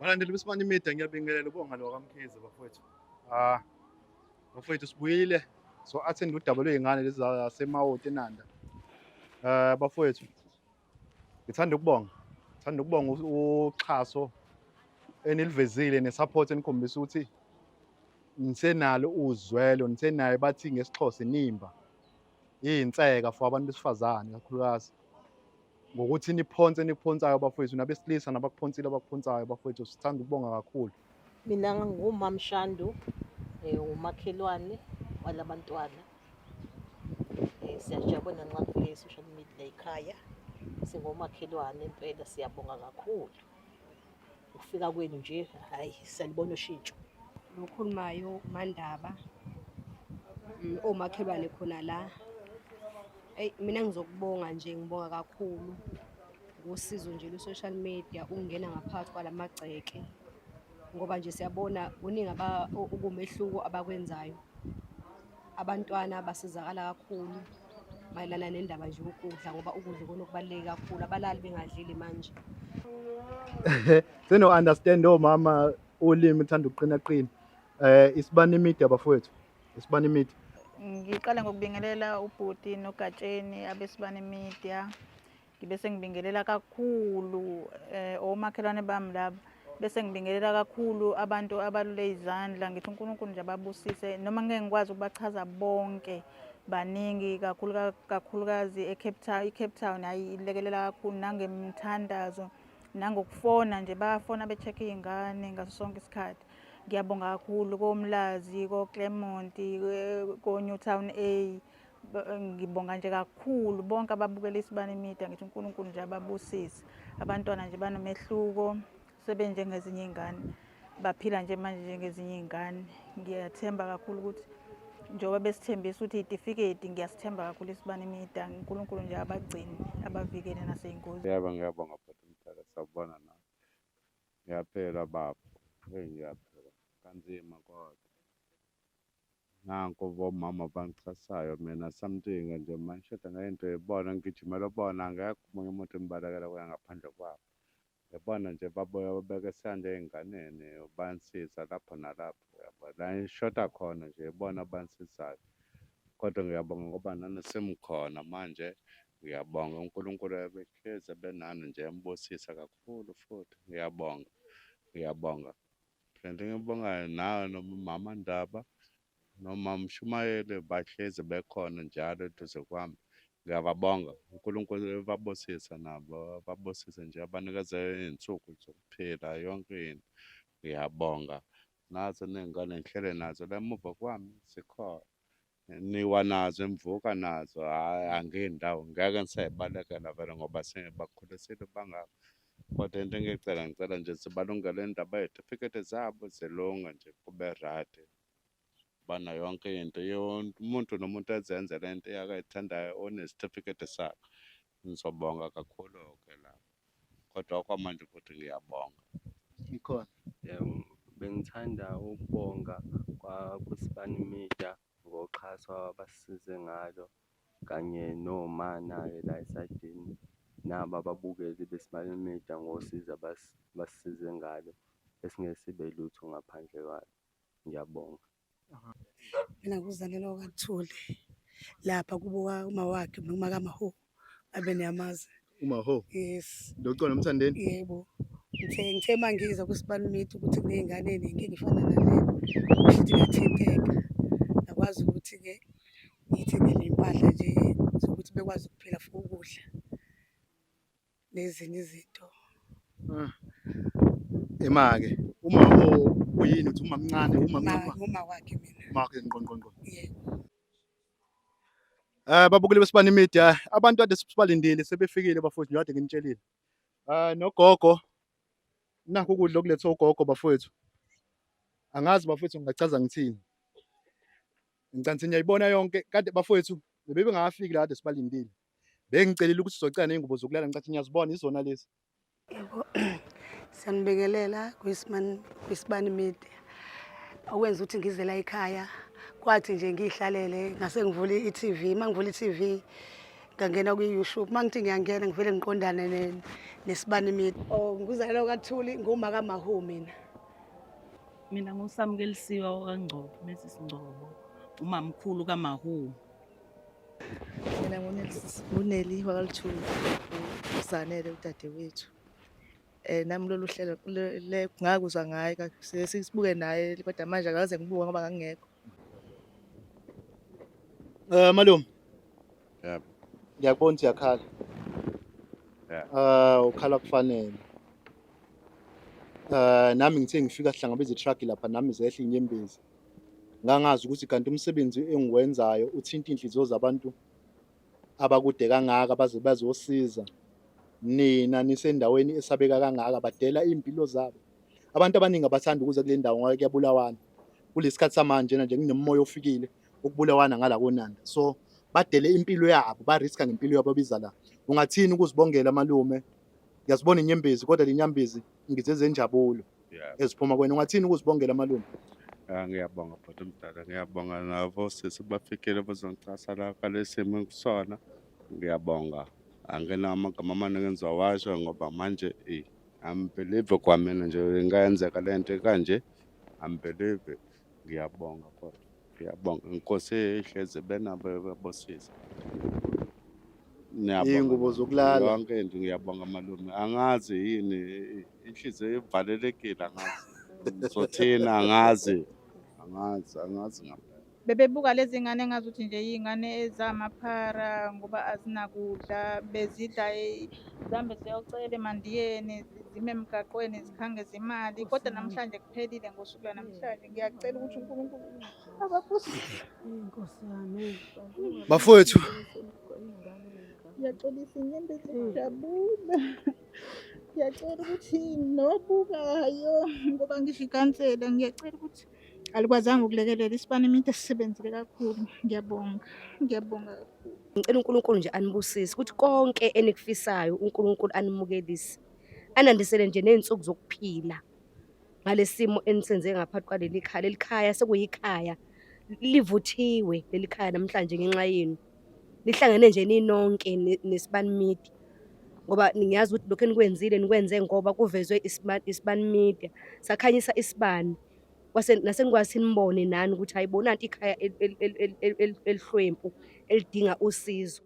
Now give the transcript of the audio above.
Balandeli beSibani Media ngiyabingelela ubonga lo kaMkhize bafowethu. Ah, bafowethu sibuyile so attend udaba lwey'ngane lezi zaseMawoti eNanda. Bafowethu ngithanda ukubonga uxhaso enilivezile ne-support enikhombisa ukuthi nisenalo uzwelo, nisenayo bathi ngesiXhosa inimba, iy'nseka for abantu besifazane kakhulukazi. Ngokuthi niphonsayo bafowethu, nabesilisa abakuphonsayo bafowethu, sithanda ukubonga kakhulu. Mina ngumama Shandu, umakhelwane walabantwana. Siyajabula nxa kufike i-social media ekhaya. Singomakhelwane impela, siyabonga kakhulu. Ukufika kwenu nje, hhayi siyalibona ushintsho. Lokhulumayo uMandaba, omakhelwane khona la. Mina ngizokubonga nje, ngibonga kakhulu ngosizo nje lwe-social media ukungena ngaphakathi kwalamagceke, ngoba nje siyabona kuningi ukumehluko abakwenzayo. Abantwana basizakala kakhulu mayelana nendaba nje yokudla, ngoba ukudla ikona okubaluleke kakhulu, abalali bengadlile manje. Seno-understand omama ulimi uthanda ukuqinaqina. iSibani Media bafowethu, iSibani Media. Ngiqala ngokubingelela ubhuti noGatsheni abeSibani Media. Ngibe sengibingelela kakhulu omakhelwane bami laba. Bese ngibingelela kakhulu abantu abalule izandla, ngithi uNkulunkulu nje ababusise noma ngeke ngikwazi ukubachaza bonke, baningi kakhulukazi eCape Town hayi ilekelela kakhulu nangemthandazo nangokufona nje, bayafona be-check-a iy'ngane ngaso sonke isikhathi. Ngiyabonga kakhulu koMlazi, koClermont, ko-Newtown A. Ngibonga nje kakhulu bonke ababukela iSibani Media, ngithi uNkulunkulu nje ababusise. Abantwana nje banomehluko, sebenjengezinye iy'ngane, baphila nje manje njengezinye iy'ngane. Ngiyathemba kakhulu ukuthi njengoba besithembisa ukuthi iy'tifiketi, ngiyasithemba kakhulu iSibani Media. uNkulunkulu nje abagcine, abavikele nasey'ngozini. Ngiyabonga bhuti Mthala, sawubona nawe. Ngiyaphela baba, ngiyaphela kanzima kodwa. Nanku bomama bangichasayo mina something nje mangishoda ngento yibona ngigijimela ubona angekho omunye umuntu engibalekela kuya ngaphandle kwabo. Ngiyabona nje babuya babeke isandla ey'nganeni bansiza lapho nalapho, yabo la ishoda khona nje ibona bansizayo. Kodwa ngiyabonga ngoba nani semkhona manje. Ngiyabonga uNkulunkulu abehlezi benani nje embusisa kakhulu futhi ngiyabonga. Kanti ngibonga nawe nomama Ndaba noma Mshumayeli, bahlezi bekhona njalo eduze kwami. Ngiyababonga uNkulunkulu babusisa nabo, babusise nje abanikeze iy'nsuku zokuphila yonke into. Ngiyabonga nazo ney'ngane ngihlele nazo la emuva kwami zikhona, niwa nazo imvuka nazo, hhayi angindawo ngeke ngisay'balekela vele ngoba sengibakhulisile bangaka. Kodwa into ngicela nje sibalungele indaba yey'tifiketi zabo zilunge nje kube right. Bana yonke into umuntu nomuntu ezenzele into yakayithandayo onesitifiketi sakhe. Ngizobonga kakhulu-ke la, kodwa okwamanje futhi ngiyabonga. Ikhona. Bengithanda ukubonga kwakuSibani Media ngoxhaso abasisize ngalo, kanye nomana-ke la esayidini nabo ababukeli beSibani Media ngosizo basisize ngalo, esingesibe lutho ngaphandle kwalo. Ngiyabonga. Mina nguzalelwa kwaThuli lapha kubuka uma wakhe noma kaMaho abe niyamazi. Umaho. Yes. Doctor Mthandeni. Yebo. Ngithe mangiza kuSibani Media ukuthi kuney'ngane ey'ningi efana naleyo futhi ngathinteka, ngakwazi ukuthi-ke ngiyithengele impahla nje zokuthi bekwazi ukuphila for ukudla nezinye izinto. Ema-ke uMaho uyini uthi umamncane Uma wakhe mina. Makhe ngqongqongqo. Yebo. Babukeli beSibani Media, abantu kade sibalindile sebefikile bafowethu, nje kade nginitshelile. Nogogo nakho ukudla okulethwe ugogo bafowethu. Angazi bafowethu ngingachaza ngithini. Ngicela niyayibona yonke kade bafowethu bebengakafiki la kade sibalindile. Bengicelile ukuthi sizocela ney'ngubo zokulala, ngicela niyazibona izona lezi. Yebo. Siyanibingelela kwiSibani Media. Okwenza ukuthi ngize la ekhaya kwathi nje ngihlalele ngase ngivule i-TV, mangivula i-TV ngangena kwi-YouTube. Uma ngithi ngiyangena ngivele ngiqondane neSibani Media. Oh, nguzalelwa kaThuli, nguma kaMahu mina. Mina nguSamukelisiwa kaNgcobo, Mrs Ngcobo, umamkhulu kaMahu. Mina nguneli wakaLuthuli, uZanele udadewethu. Nami lolu hlelo ngakuzwa ngayo sesibuke naye kodwa manje akaze ngibuke ngoba ngangingekho. Malume, Yebo. ngiyakubona ukuthi uyakhala. Yeah. Ukhala kufanele. Nami ngithe ngifika sihlangabeza i-truck lapha nami zehla inyembezi. Ngangazi ukuthi kanti umsebenzi engiwenzayo uthinta inhliziyo zabantu abakude kangaka baze bazosiza. Nina nisendaweni esabeka kangaka badela impilo zabo. Abantu abaningi abathanda ukuze kule ndawo ngoba kuyabulawana. Kulesikhathi samanje nje kunomoya ofikile ukubulawana ngala konanda. So badele impilo yabo, bariska ngempilo yabo biza la. Ungathini ukuzibongela malume? Ngiyazibona inyembezi kodwa le nyembezi ngizeze injabulo Yeah. eziphuma kwena. Ungathini ukuzibongela malume? Ngiyabonga bhuti omdala, ngiyabonga nabo sisi bafikile bazongixhasa la kale simo engisona. Ngiyabonga. Angena amagama amaningi engizowasho ngoba manje ambelieve kwamina nje ingayenzeka lento kanje. Ambelieve. Ngiyabonga bhuti. Ngiyabonga. Inkosi ihlezi benabo bosisi. Iy'ngubo zokulala. Yonke into ngiyabonga malume. Angazi yini inhliziyo ivalelekile angazi. Sothina angazi ngempela. Bebebuka lezi ngane engazuthi nje iy'ngane ezamaphara ngoba azinakudla, bezidla zihambe ziyocela emandiyeni, zime emgaqweni zikhange zimali. Kodwa namhlanje kuphelile ngosuku lwanamhlanje. Ngiyacela ukuthi uNkulunkulu ababusise. Bafowethu, Ngiyaxolisa inyembezi ngijabule. Ngiyacela ukuthi nobukayo ngoba ngisho ikhansela ngiyacela ukuthi alikwazanga ukulekelela iSibani Media sisebenzile kakhulu. Ngiyabonga kakhulu. Ngicela uNkulunkulu nje anibusise ukuthi konke enikufisayo uNkulunkulu animukelise. Anandisele nje ney'nsuku zokuphila ngalesimo enisenze ngaphansi kwaleli khaya. Leli khaya sekuyikhaya, livuthiwe leli khaya namhlanje ngenxa yenu. Nihlangene nje ninonke neSibani Media ngoba ngiyazi ukuthi lokho enikwenzile nikwenze ngoba kuvezwe iSibani Media. Sakhanyisa isibani nasenikwazi nibone nani ukuthi hayibona nanti ikhaya elihlwempu elidinga usizo.